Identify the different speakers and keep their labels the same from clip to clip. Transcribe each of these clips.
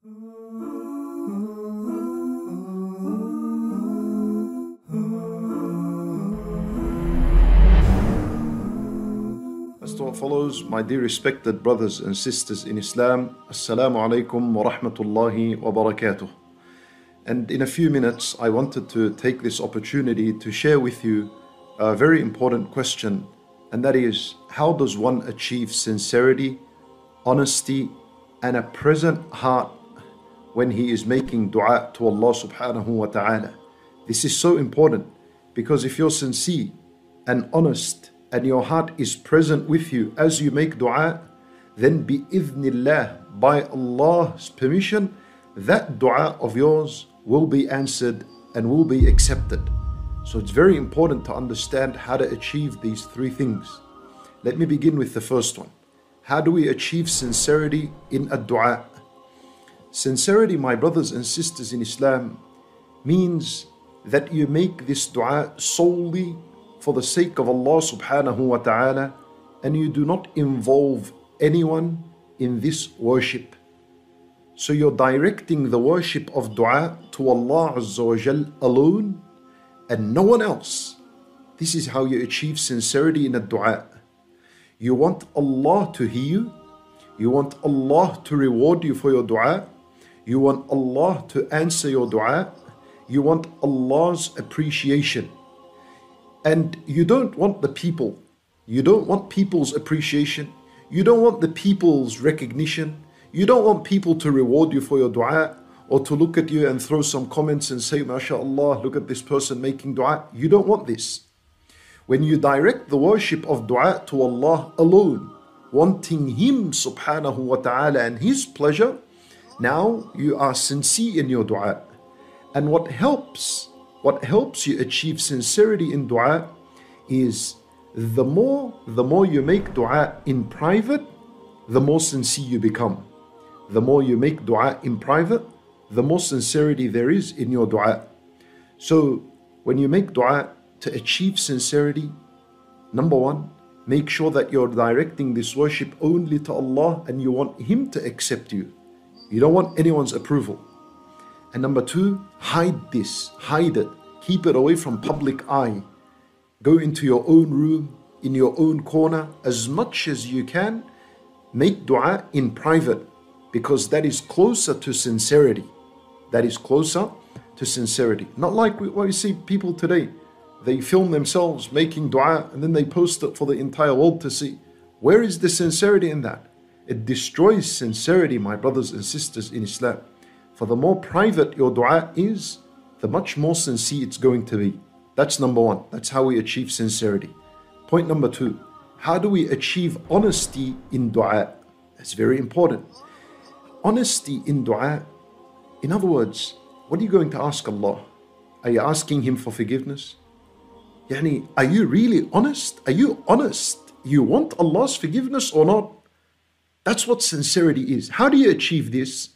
Speaker 1: As to what follows, my dear respected brothers and sisters in Islam, Assalamu alaikum wa rahmatullahi wa barakatuh. And in a few minutes, I wanted to take this opportunity to share with you a very important question, and that is, how does one achieve sincerity, honesty, and a present heart when he is making dua to Allah subhanahu wa ta'ala? This is so important, because if you're sincere and honest and your heart is present with you as you make dua, then bi-idhnillah, by Allah's permission, that dua of yours will be answered and will be accepted. So it's very important to understand how to achieve these three things. Let me begin with the first one. How do we achieve sincerity in a dua? Sincerity, my brothers and sisters in Islam, means that you make this dua solely for the sake of Allah subhanahu wa ta'ala, and you do not involve anyone in this worship. So you're directing the worship of dua to Allah Azza wa Jal alone and no one else. This is how you achieve sincerity in a dua. You want Allah to hear you. You want Allah to reward you for your dua. You want Allah to answer your dua. You want Allah's appreciation. And you don't want the people. You don't want people's appreciation. You don't want the people's recognition. You don't want people to reward you for your dua, or to look at you and throw some comments and say, MashaAllah, look at this person making dua. You don't want this. When you direct the worship of dua to Allah alone, wanting Him subhanahu wa ta'ala and His pleasure, now you are sincere in your dua. And what helps you achieve sincerity in dua is the more you make dua in private, the more sincere you become. The more you make dua in private, the more sincerity there is in your dua. So when you make dua to achieve sincerity, number one, make sure that you're directing this worship only to Allah and you want Him to accept you. You don't want anyone's approval. And number two, hide it. Keep it away from public eye. Go into your own room, in your own corner, as much as you can. Make dua in private, because that is closer to sincerity. That is closer to sincerity. Not like what we see people today. They film themselves making dua and then they post it for the entire world to see. Where is the sincerity in that? It destroys sincerity, my brothers and sisters in Islam. For the more private your dua is, the much more sincere it's going to be. That's number one. That's how we achieve sincerity. Point number two, how do we achieve honesty in dua? That's very important. Honesty in dua, in other words, what are you going to ask Allah? Are you asking Him for forgiveness? Yani, are you really honest? Are you honest? You want Allah's forgiveness or not? That's what sincerity is. How do you achieve this?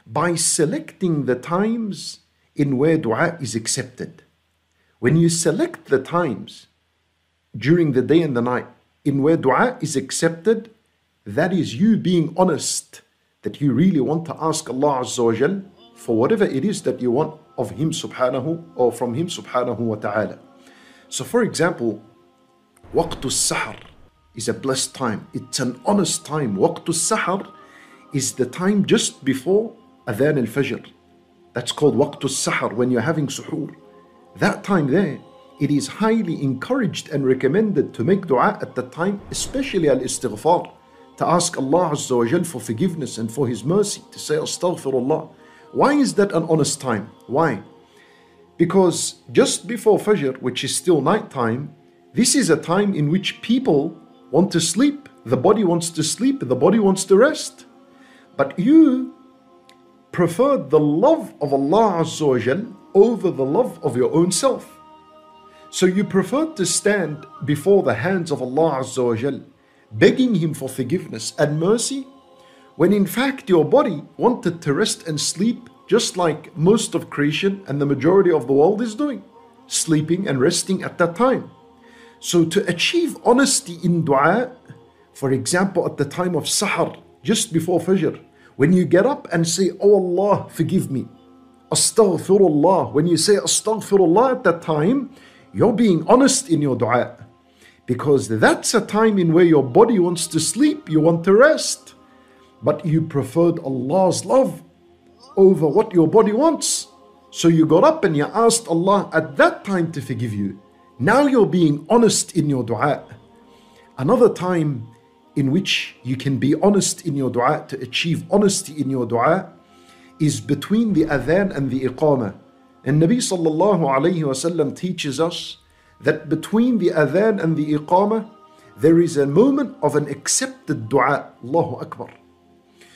Speaker 1: By selecting the times in where dua is accepted. When you select the times during the day and the night in where dua is accepted, that is you being honest that you really want to ask Allah Azza wa Jal for whatever it is that you want of Him subhanahu or from Him subhanahu wa ta'ala. So for example, waqtu sahar is a blessed time. It's an honest time. Waqtu sahar is the time just before adhan al-fajr. That's called waqtu sahar, when you're having suhoor. That time there, it is highly encouraged and recommended to make dua at that time, especially al-istighfar, to ask Allah Azza wa Jal for forgiveness and for His mercy, to say astaghfirullah. Why is that an honest time? Why? Because just before Fajr, which is still night time, this is a time in which people want to sleep. The body wants to sleep, the body wants to rest. But you preferred the love of Allah Azza wa Jal over the love of your own self. So you preferred to stand before the hands of Allah Azza wa Jal, begging Him for forgiveness and mercy, when in fact your body wanted to rest and sleep, just like most of creation and the majority of the world is doing, sleeping and resting at that time. So to achieve honesty in dua, for example at the time of sahar, just before Fajr, When you get up and say, oh Allah, forgive me, astaghfirullah, when you say astaghfirullah at that time, you're being honest in your dua. Because that's a time in where your body wants to sleep, you want to rest. But you preferred Allah's love over what your body wants. So you got up and you asked Allah at that time to forgive you. Now you're being honest in your dua. Another time in which you can be honest in your dua, to achieve honesty in your dua, is between the adhan and the iqamah. And Nabi sallallahu alayhi wasallam teaches us that between the adhan and the iqamah, there is a moment of an accepted dua. Allahu Akbar.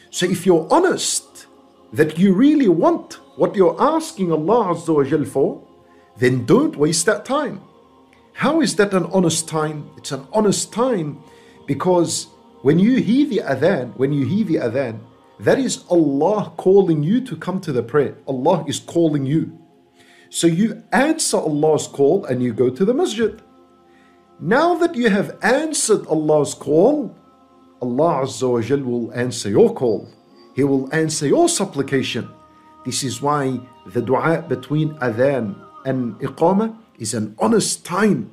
Speaker 1: So if you're honest that you really want what you're asking Allah Azza wa Jal for, then don't waste that time. How is that an honest time? It's an honest time because when you hear the adhan, that is Allah calling you to come to the prayer. Allah is calling you. So you answer Allah's call and you go to the masjid. Now that you have answered Allah's call, Allah Azza wa Jal will answer your call. He will answer your supplication. This is why the dua between adhan and iqamah is an honest time.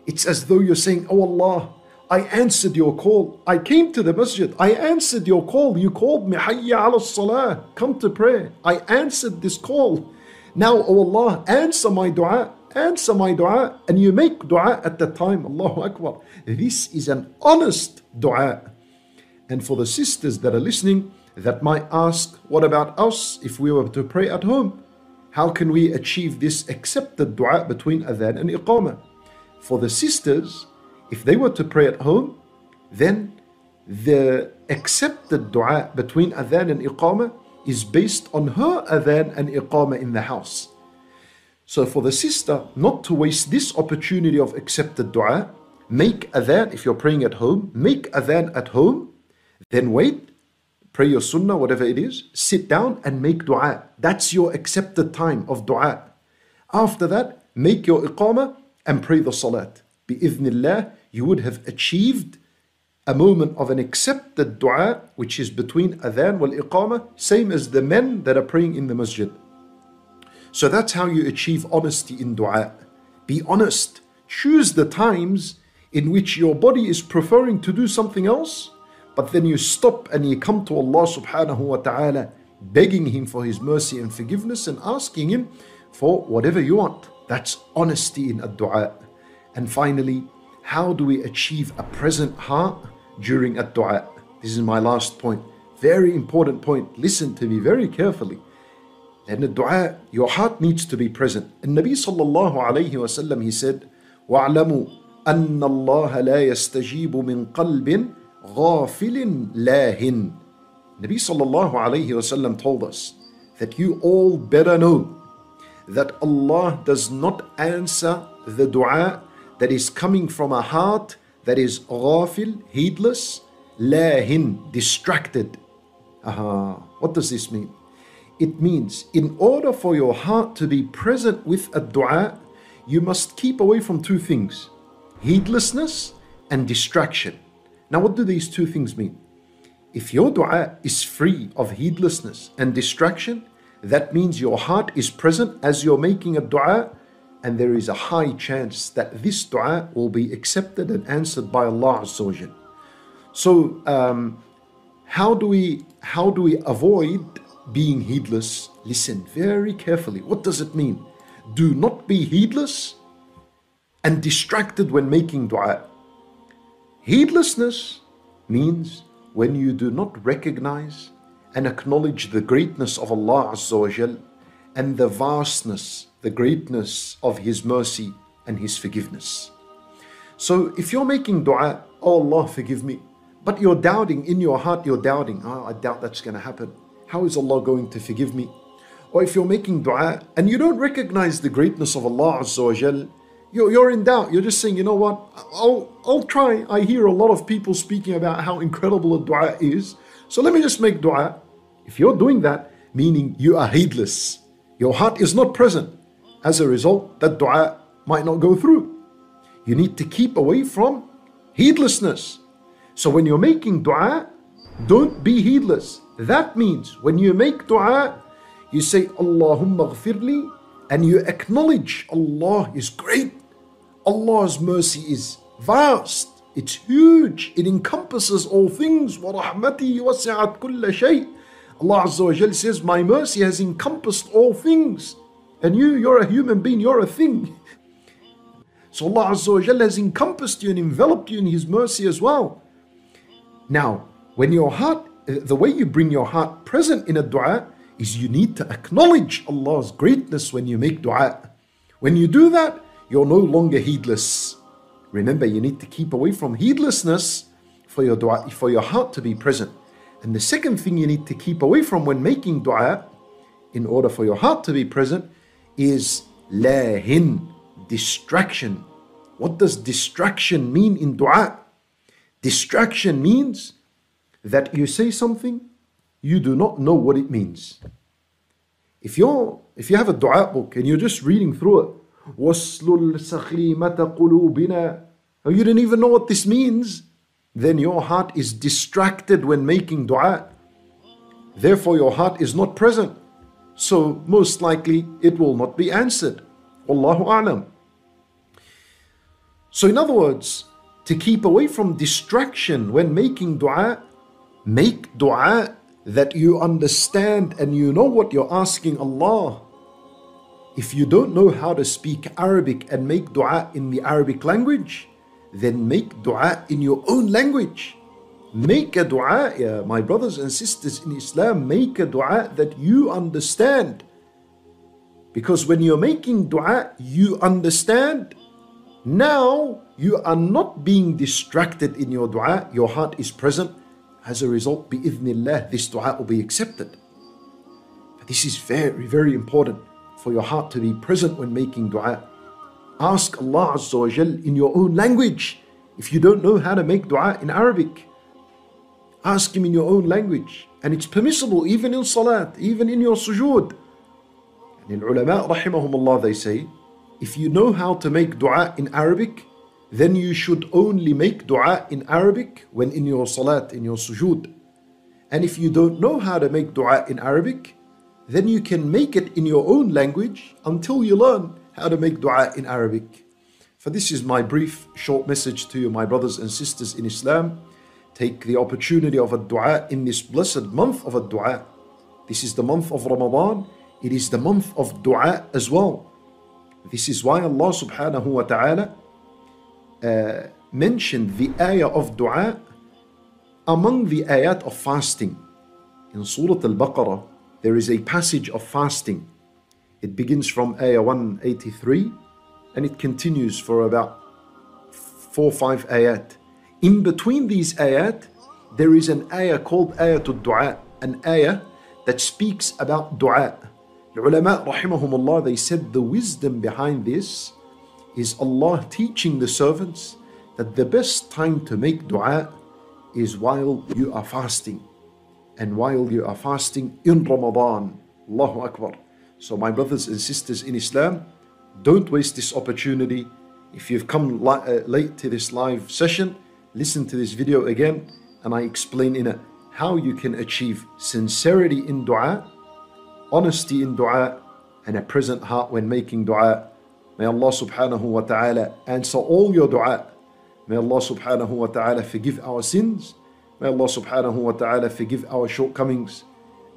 Speaker 1: It's as though you're saying, oh Allah, I answered your call. I came to the masjid. I answered your call. You called me, hayya ala salah, come to pray. I answered this call. Now, oh Allah, answer my dua. Answer my dua. And you make dua at that time. Allahu Akbar. This is an honest dua. And for the sisters that are listening, that might ask, what about us if we were to pray at home? How can we achieve this accepted dua between adhan and iqamah? For the sisters, if they were to pray at home, then the accepted dua between adhan and iqamah is based on her adhan and iqamah in the house. So for the sister not to waste this opportunity of accepted dua, make adhan, if you're praying at home, make adhan at home, then wait, pray your sunnah, whatever it is, sit down and make dua. That's your accepted time of dua. After that, make your iqamah and pray the salat. Bi-idhnillah, you would have achieved a moment of an accepted dua, which is between adhan wal iqamah, same as the men that are praying in the masjid. So that's how you achieve honesty in dua. Be honest. Choose the times in which your body is preferring to do something else, but then you stop and you come to Allah subhanahu wa ta'ala, begging Him for His mercy and forgiveness and asking Him for whatever you want. That's honesty in ad-dua. And finally, how do we achieve a present heart during ad-dua? This is my last point. Very important point. Listen to me very carefully. And the dua, your heart needs to be present. And Nabi sallallahu alayhi wa sallam, he said, وَاعْلَمُوا أَنَّ اللَّهَ لَا يَسْتَجِيبُ مِنْ قَلْبٍ غَافِلٍ لَاهٍ. Nabi sallallahu alayhi wa sallam told us that you all better know that Allah does not answer the dua that is coming from a heart that is ghafil, heedless, lahin, distracted. What does this mean? It means in order for your heart to be present with a dua, you must keep away from two things: heedlessness and distraction. Now, what do these two things mean? If your dua is free of heedlessness and distraction, that means your heart is present as you're making a dua, and there is a high chance that this dua will be accepted and answered by Allah Azza wa Jal. So, how do we avoid being heedless? Listen very carefully. What does it mean? Do not be heedless and distracted when making dua. Heedlessness means when you do not recognize and acknowledge the greatness of Allah Azza wa Jal and the vastness, the greatness of His mercy and His forgiveness. So if you're making dua, oh Allah forgive me, but you're doubting in your heart, you're doubting, I doubt that's going to happen. How is Allah going to forgive me? Or if you're making dua and you don't recognize the greatness of Allah Azza wa Jal, you're in doubt. You're just saying, you know what, I'll try. I hear a lot of people speaking about how incredible a dua is, so let me just make dua. If you're doing that, meaning you are heedless, your heart is not present. As a result, that dua might not go through. You need to keep away from heedlessness. So when you're making dua, Don't be heedless. That means when you make dua, you say Allahumma ghfirli, and you acknowledge Allah is great. Allah's mercy is vast. It's huge. It encompasses all things. وَرَحْمَتِي وَسِعَتْ كُلَّ شَيْءٍ. Allah Azza wa Jal says, my mercy has encompassed all things. And you're a human being, you're a thing. So Allah Azza wa Jal has encompassed you and enveloped you in His mercy as well. Now, when your heart, the way you bring your heart present in a dua is you need to acknowledge Allah's greatness when you make dua. When you do that, you're no longer heedless. Remember, you need to keep away from heedlessness for your dua, for your heart to be present. And the second thing you need to keep away from when making dua, in order for your heart to be present, is lahin, distraction. What does distraction mean in dua? Distraction means that you say something, you do not know what it means. If you have a dua book and you're just reading through it, وَاسْلُلْ سَخِيمَةَ قُلُوبِنَا, and you don't even know what this means, then your heart is distracted when making dua. Therefore your heart is not present. So most likely it will not be answered. Wallahu a'lam. So in other words, to keep away from distraction when making dua, make dua that you understand and you know what you're asking Allah. If you don't know how to speak Arabic and make dua in the Arabic language, then make dua in your own language. Make a dua, my brothers and sisters in Islam, make a dua that you understand. Because when you're making dua, you understand. Now you are not being distracted in your dua, your heart is present. As a result, bi'idhnillah, this dua will be accepted. But this is very, very important for your heart to be present when making dua. Ask Allah Azza wa Jal in your own language. If you don't know how to make dua in Arabic, ask Him in your own language. And it's permissible even in salat, even in your sujood. And in ulama rahimahumullah, they say, if you know how to make dua in Arabic, then you should only make dua in Arabic when in your salat, in your sujood. And if you don't know how to make dua in Arabic, then you can make it in your own language until you learn how to make dua in Arabic. For this is my brief, short message to you, my brothers and sisters in Islam. Take the opportunity of a dua in this blessed month of a dua. This is the month of Ramadan. It is the month of dua as well. This is why Allah subhanahu wa ta'ala mentioned the ayah of dua among the ayat of fasting. In Surah Al-Baqarah, there is a passage of fasting. It begins from ayah 183 and it continues for about 4 or 5 ayat. In between these ayat, there is an ayah called ayatul dua, an ayah that speaks about dua. The ulama rahimahumullah, they said the wisdom behind this is Allah teaching the servants that the best time to make dua is while you are fasting. And while you are fasting in Ramadan. Allahu Akbar. So my brothers and sisters in Islam, don't waste this opportunity. If you've come late to this live session, listen to this video again and I explain in it how you can achieve sincerity in dua, honesty in dua, and a present heart when making dua. May Allah subhanahu wa ta'ala answer all your dua. May Allah subhanahu wa ta'ala forgive our sins. May Allah subhanahu wa ta'ala forgive our shortcomings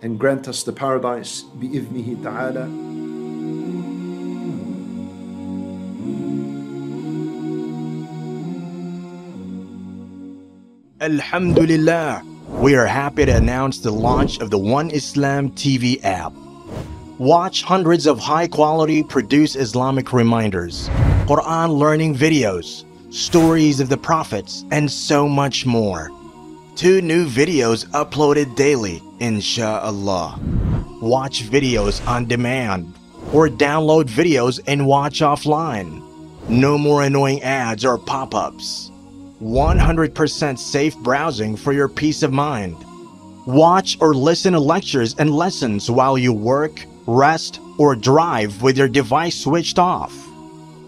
Speaker 1: and grant us the paradise bi'idhnihi ta'ala.
Speaker 2: Alhamdulillah, we are happy to announce the launch of the One Islam TV app. Watch hundreds of high-quality produced Islamic reminders, Quran learning videos, stories of the prophets, and so much more. 2 new videos uploaded daily, insha'Allah. Watch videos on demand or download videos and watch offline. No more annoying ads or pop-ups. 100% safe browsing for your peace of mind. Watch or listen to lectures and lessons while you work, rest, or drive with your device switched off.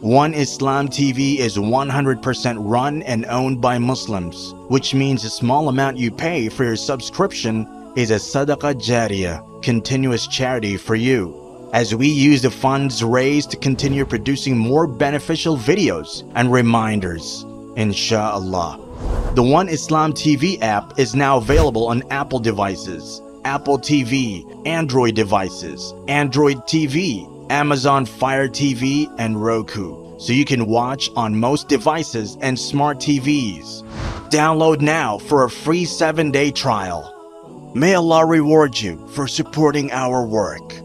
Speaker 2: One Islam TV is 100% run and owned by Muslims, which means the small amount you pay for your subscription is a sadaqah jariyah, continuous charity for you, as we use the funds raised to continue producing more beneficial videos and reminders, inshallah. The One Islam TV app is now available on Apple devices, Apple TV, Android devices, Android TV, Amazon Fire TV, and Roku, so you can watch on most devices and smart TVs. Download now for a free 7-day trial. May Allah reward you for supporting our work.